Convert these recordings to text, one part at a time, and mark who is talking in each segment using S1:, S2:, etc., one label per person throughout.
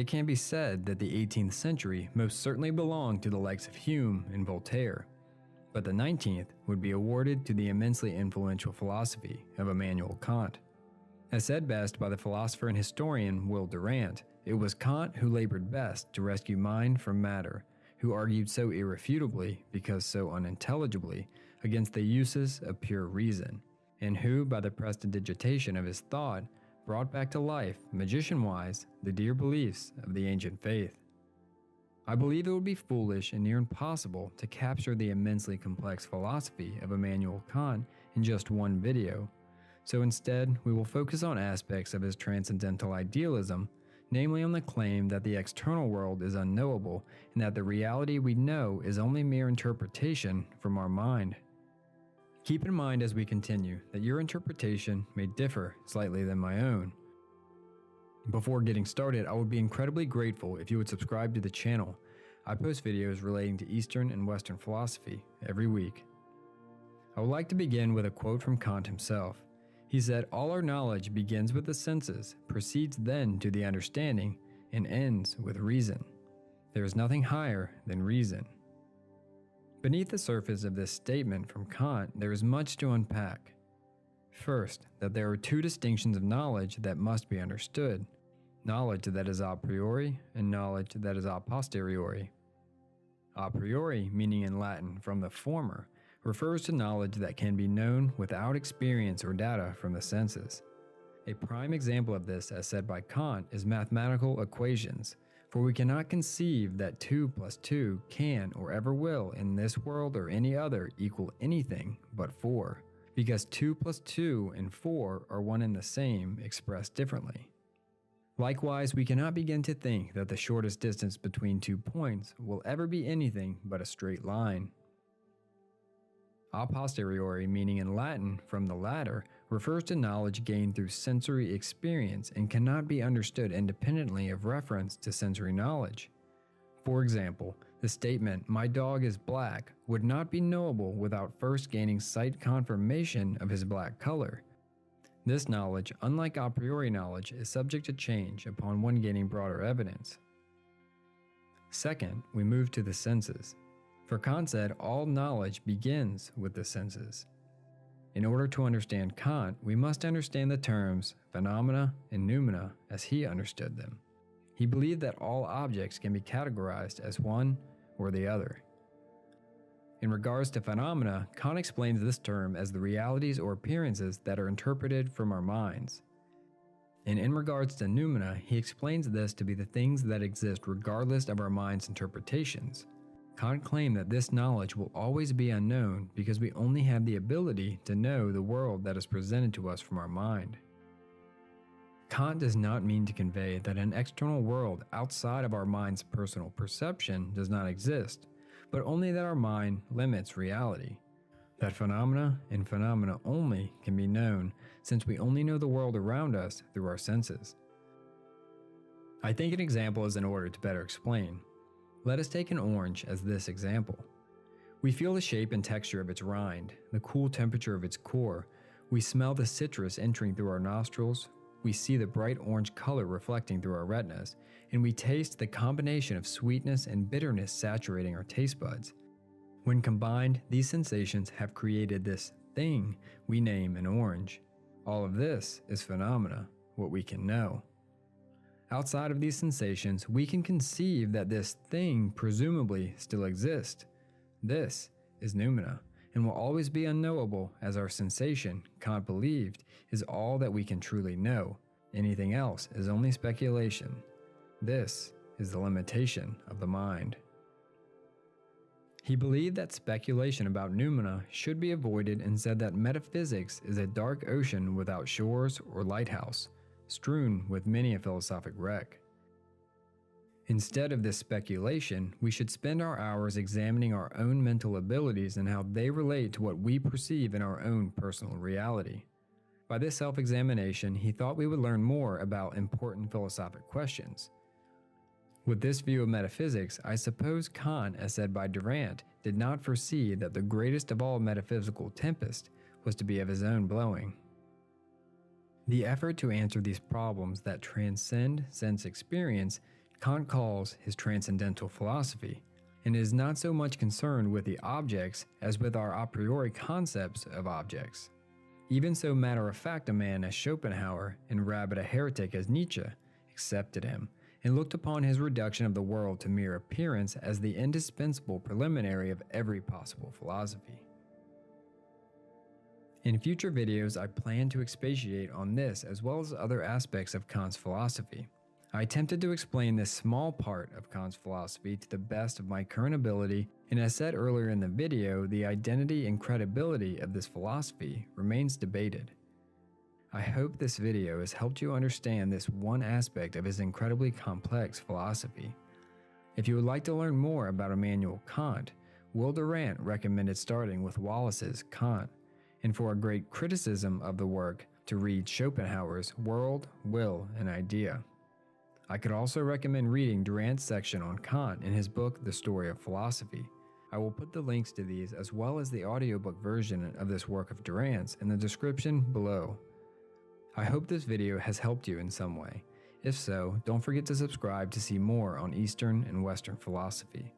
S1: it can be said that the 18th century most certainly belonged to the likes of Hume and Voltaire, but the 19th would be awarded to the immensely influential philosophy of Immanuel Kant. As said best by the philosopher and historian Will Durant, it was Kant who labored best to rescue mind from matter, who argued so irrefutably, because so unintelligibly, against the uses of pure reason, and who, by the prestidigitation of his thought, brought back to life, magician-wise, the dear beliefs of the ancient faith. I believe it would be foolish and near impossible to capture the immensely complex philosophy of Immanuel Kant in just one video, so instead we will focus on aspects of his transcendental idealism, namely on the claim that the external world is unknowable and that the reality we know is only mere interpretation from our mind. Keep in mind as we continue that your interpretation may differ slightly than my own. Before getting started, I would be incredibly grateful if you would subscribe to the channel. I post videos relating to Eastern and Western philosophy every week. I would like to begin with a quote from Kant himself. He said, "All our knowledge begins with the senses, proceeds then to the understanding, and ends with reason. There is nothing higher than reason." Beneath the surface of this statement from Kant, there is much to unpack. First, that there are two distinctions of knowledge that must be understood: knowledge that is a priori and knowledge that is a posteriori. A priori, meaning in Latin from the former, refers to knowledge that can be known without experience or data from the senses. A prime example of this, as said by Kant, is mathematical equations, for we cannot conceive that 2 plus 2 can or ever will in this world or any other equal anything but 4, because 2 plus 2 and 4 are one and the same expressed differently. Likewise, we cannot begin to think that the shortest distance between 2 points will ever be anything but a straight line. A posteriori, meaning in Latin from the latter, refers to knowledge gained through sensory experience and cannot be understood independently of reference to sensory knowledge. For example, the statement, "My dog is black," would not be knowable without first gaining sight confirmation of his black color. This knowledge, unlike a priori knowledge, is subject to change upon one gaining broader evidence. Second, we move to the senses. For Kant said, all knowledge begins with the senses. In order to understand Kant, we must understand the terms phenomena and noumena as he understood them. He believed that all objects can be categorized as one or the other. In regards to phenomena, Kant explains this term as the realities or appearances that are interpreted from our minds. And in regards to noumena, he explains this to be the things that exist regardless of our mind's interpretations. Kant claimed that this knowledge will always be unknown because we only have the ability to know the world that is presented to us from our mind. Kant does not mean to convey that an external world outside of our mind's personal perception does not exist, but only that our mind limits reality. That phenomena and phenomena only can be known since we only know the world around us through our senses. I think an example is in order to better explain. Let us take an orange as this example. We feel the shape and texture of its rind, the cool temperature of its core. We smell the citrus entering through our nostrils. We see the bright orange color reflecting through our retinas, and we taste the combination of sweetness and bitterness saturating our taste buds. When combined, these sensations have created this thing we name an orange. All of this is phenomena, what we can know. Outside of these sensations, we can conceive that this thing presumably still exists. This is noumena, and will always be unknowable as our sensation, Kant believed, is all that we can truly know. Anything else is only speculation. This is the limitation of the mind. He believed that speculation about noumena should be avoided and said that metaphysics is a dark ocean without shores or lighthouse, strewn with many a philosophic wreck. Instead of this speculation, we should spend our hours examining our own mental abilities and how they relate to what we perceive in our own personal reality. By this self-examination, he thought we would learn more about important philosophic questions. With this view of metaphysics, I suppose Kant, as said by Durant, did not foresee that the greatest of all metaphysical tempests was to be of his own blowing. The effort to answer these problems that transcend sense experience Kant calls his transcendental philosophy, and is not so much concerned with the objects as with our a priori concepts of objects. Even so matter-of-fact a man as Schopenhauer and rabid a heretic as Nietzsche accepted him, and looked upon his reduction of the world to mere appearance as the indispensable preliminary of every possible philosophy. In future videos, I plan to expatiate on this as well as other aspects of Kant's philosophy. I attempted to explain this small part of Kant's philosophy to the best of my current ability, and as said earlier in the video, the identity and credibility of this philosophy remains debated. I hope this video has helped you understand this one aspect of his incredibly complex philosophy. If you would like to learn more about Immanuel Kant, Will Durant recommended starting with Wallace's Kant, and for a great criticism of the work, to read Schopenhauer's World, Will, and Idea. I could also recommend reading Durant's section on Kant in his book The Story of Philosophy. I will put the links to these as well as the audiobook version of this work of Durant's in the description below. I hope this video has helped you in some way. If so, don't forget to subscribe to see more on Eastern and Western philosophy.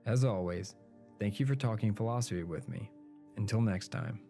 S1: As always, thank you for talking philosophy with me. Until next time.